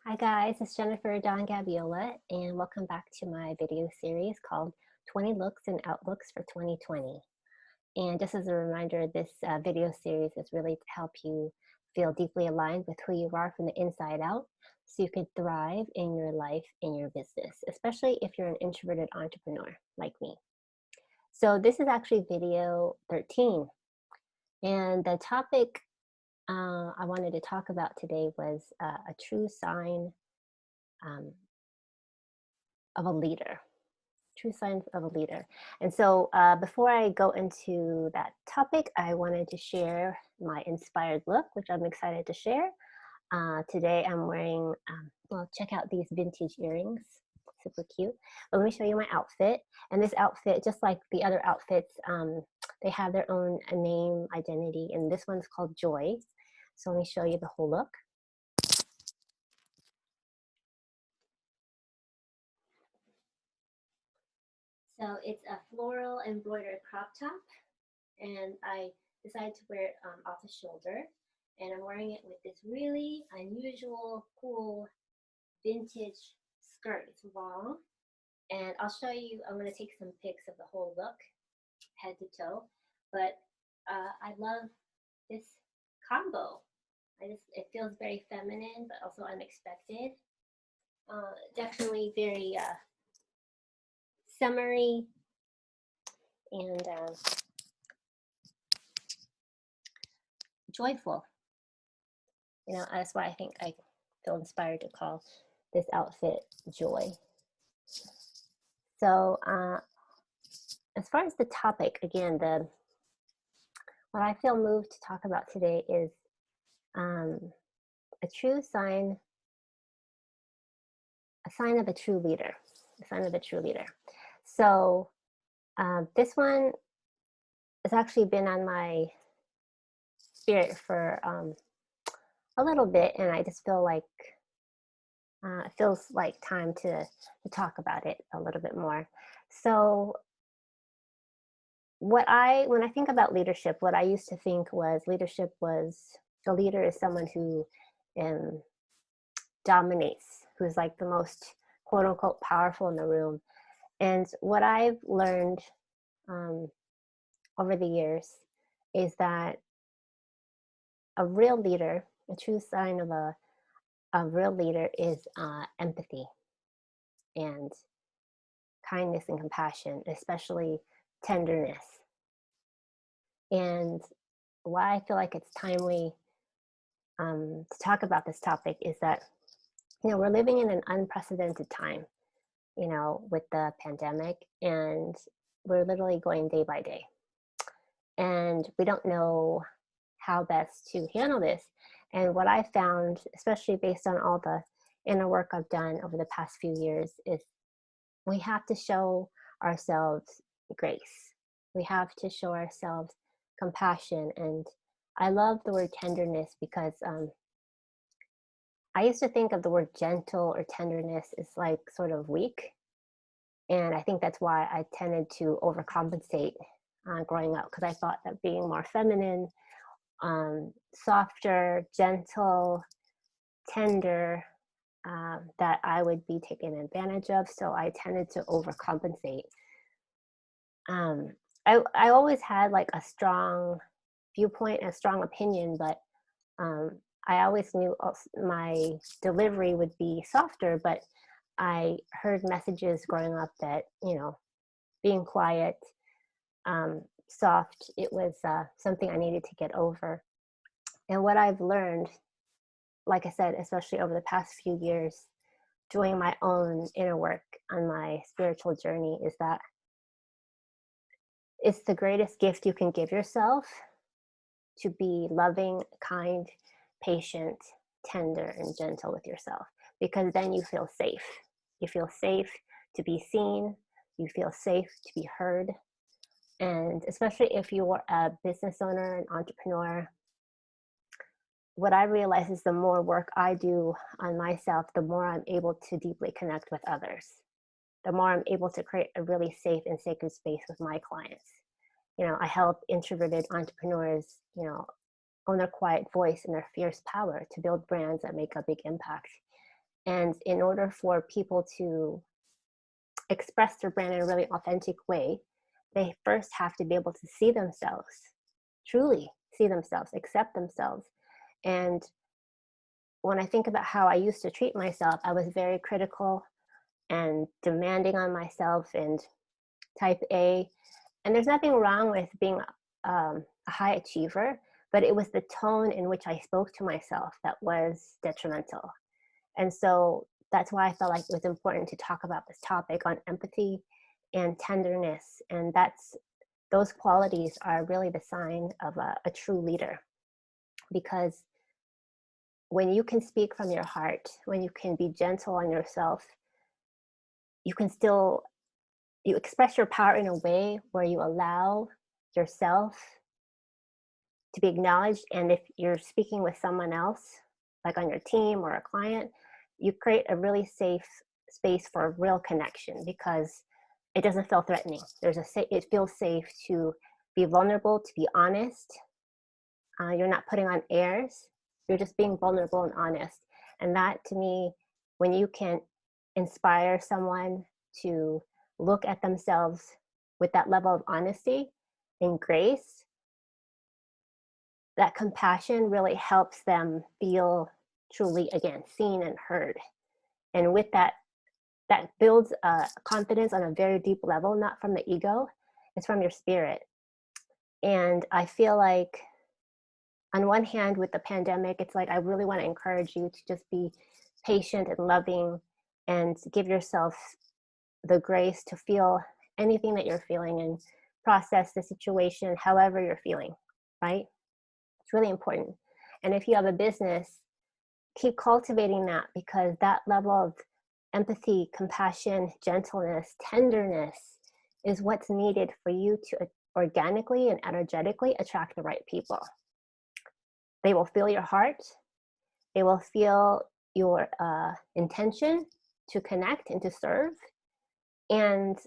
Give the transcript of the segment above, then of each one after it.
Hi guys, it's Jennifer Don Gabiola, and welcome back to my video series called 20 Looks and Outlooks for 2020. And just as a reminder, this video series is really to help you feel deeply aligned with who you are from the inside out so you can thrive in your life and your business, especially if you're an introverted entrepreneur like me. So this is actually video 13, and the topic I wanted to talk about today was a true sign um, of a leader, true signs of a leader. And so before I go into that topic, I wanted to share my inspired look, which I'm excited to share. Today I'm wearing, well, check out these vintage earrings, super cute. But let me show you my outfit. And this outfit, just like the other outfits, they have their own name, identity, and this one's called Joy. So let me show you the whole look. So it's a floral embroidered crop top, and I decided to wear it off the shoulder. And I'm wearing it with this really unusual, cool, vintage skirt. It's long, and I'll show you. I'm going to take some pics of the whole look, head to toe. But I love this combo. It feels very feminine, but also unexpected. Definitely very summery and joyful. You know, that's why I think I feel inspired to call this outfit Joy. So as far as the topic, again, what I feel moved to talk about today is a sign of a true leader, a sign of a true leader. So this one has actually been on my spirit for a little bit, and I just feel like it feels like time to talk about it a little bit more. So when I think about leadership, what I used to think was leadership was a leader is someone who um, dominates, who's like the most quote unquote powerful in the room. And what I've learned um, over the years is that a real leader, a true sign of a real leader is empathy and kindness and compassion, especially tenderness. And why I feel like it's timely to talk about this topic is that, you know, we're living in an unprecedented time, you know, with the pandemic, and we're literally going day by day. And we don't know how best to handle this. And what I found, especially based on all the inner work I've done over the past few years, is we have to show ourselves grace. We have to show ourselves compassion. And I love the word tenderness because I used to think of the word gentle or tenderness as like sort of weak. And I think that's why I tended to overcompensate growing up, because I thought that being more feminine, softer, gentle, tender, that I would be taken advantage of. So I tended to overcompensate. I always had like a strong viewpoint, a strong opinion, but I always knew my delivery would be softer, but I heard messages growing up that, you know, being quiet, soft, it was something I needed to get over. And what I've learned, like I said, especially over the past few years, doing my own inner work on my spiritual journey, is that it's the greatest gift you can give yourself to be loving, kind, patient, tender, and gentle with yourself, because then you feel safe. You feel safe to be seen, you feel safe to be heard. And especially if you're a business owner, an entrepreneur, what I realize is the more work I do on myself, the more I'm able to deeply connect with others, the more I'm able to create a really safe and sacred space with my clients. You know, I help introverted entrepreneurs, you know, own their quiet voice and their fierce power to build brands that make a big impact. And in order for people to express their brand in a really authentic way, they first have to be able to see themselves, truly see themselves, accept themselves. And when I think about how I used to treat myself, I was very critical and demanding on myself and type A. And there's nothing wrong with being a high achiever, but it was the tone in which I spoke to myself that was detrimental. And so that's why I felt like it was important to talk about this topic on empathy and tenderness. And those qualities are really the sign of a true leader. Because when you can speak from your heart, when you can be gentle on yourself, you can still, you express your power in a way where you allow yourself to be acknowledged. And if you're speaking with someone else, like on your team or a client, you create a really safe space for a real connection because it doesn't feel threatening. It feels safe to be vulnerable, to be honest. You're not putting on airs. You're just being vulnerable and honest. And that, to me, when you can inspire someone to look at themselves with that level of honesty and grace, that compassion really helps them feel truly, again, seen and heard. And with that, that builds confidence on a very deep level, not from the ego, it's from your spirit. And I feel like on one hand, with the pandemic, it's like I really want to encourage you to just be patient and loving and give yourself the grace to feel anything that you're feeling and process the situation however you're feeling, right? It's really important. And if you have a business, keep cultivating that, because that level of empathy, compassion, gentleness, tenderness is what's needed for you to organically and energetically attract the right people. They will feel your heart. They will feel your intention to connect and to serve. And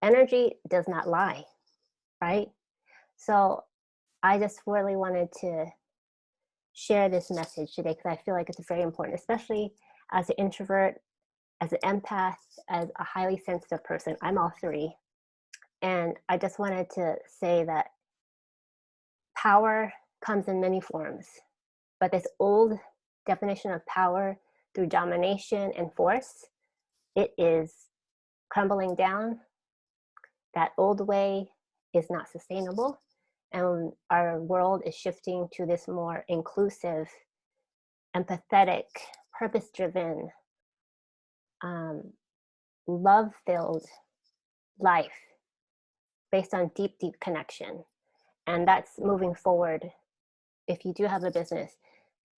energy does not lie, right? So I just really wanted to share this message today because I feel like it's very important, especially as an introvert, as an empath, as a highly sensitive person. I'm all three. And I just wanted to say that power comes in many forms, but this old definition of power through domination and force, it is crumbling down. That old way is not sustainable. And our world is shifting to this more inclusive, empathetic, purpose-driven, love-filled life based on deep, deep connection. And that's moving forward. If you do have a business,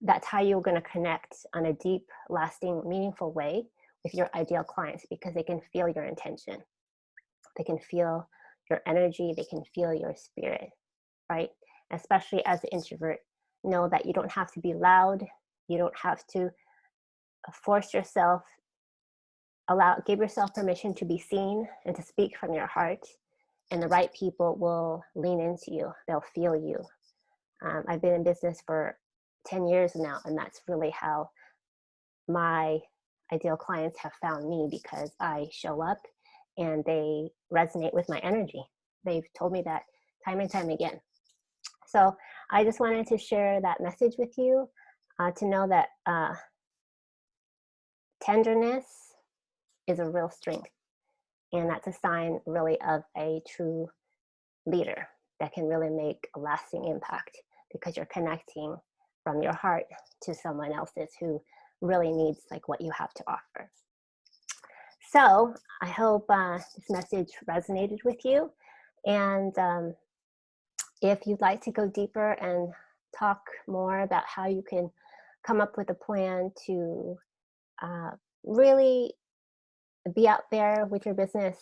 that's how you're going to connect on a deep, lasting, meaningful way with your ideal clients, because they can feel your intention. They can feel your energy. They can feel your spirit, right? Especially as an introvert, know that you don't have to be loud. You don't have to force yourself. Give yourself permission to be seen and to speak from your heart, and the right people will lean into you. They'll feel you. I've been in business for 10 years now, and that's really how my ideal clients have found me, because I show up and they resonate with my energy. They've told me that time and time again. So I just wanted to share that message with you, to know that tenderness is a real strength. And that's a sign really of a true leader that can really make a lasting impact, because you're connecting from your heart to someone else's who really needs like what you have to offer. So I hope this message resonated with you. And if you'd like to go deeper and talk more about how you can come up with a plan to really be out there with your business,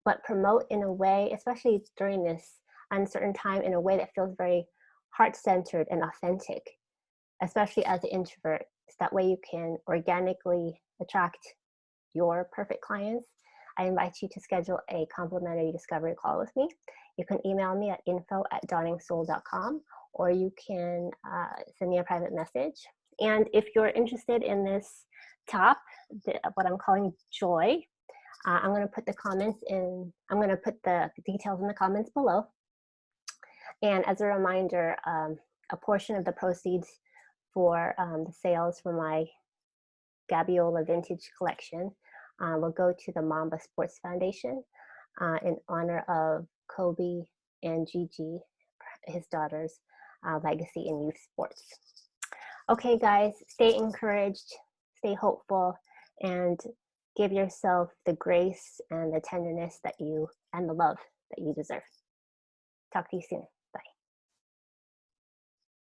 but promote in a way, especially during this uncertain time, in a way that feels very heart-centered and authentic, especially as an introvert. So that way you can organically attract your perfect clients. I invite you to schedule a complimentary discovery call with me. You can email me at info@dawningsoul.com, or you can send me a private message. And if you're interested in this top, what I'm calling joy. I'm going to put I'm going to put the details in the comments below. And as a reminder, a portion of the proceeds for the sales for my Gabiola vintage collection will go to the Mamba Sports Foundation in honor of Kobe and Gigi, his daughters, legacy in youth sports. Okay, guys, stay encouraged, stay hopeful, and give yourself the grace and the tenderness and the love that you deserve. Talk to you soon.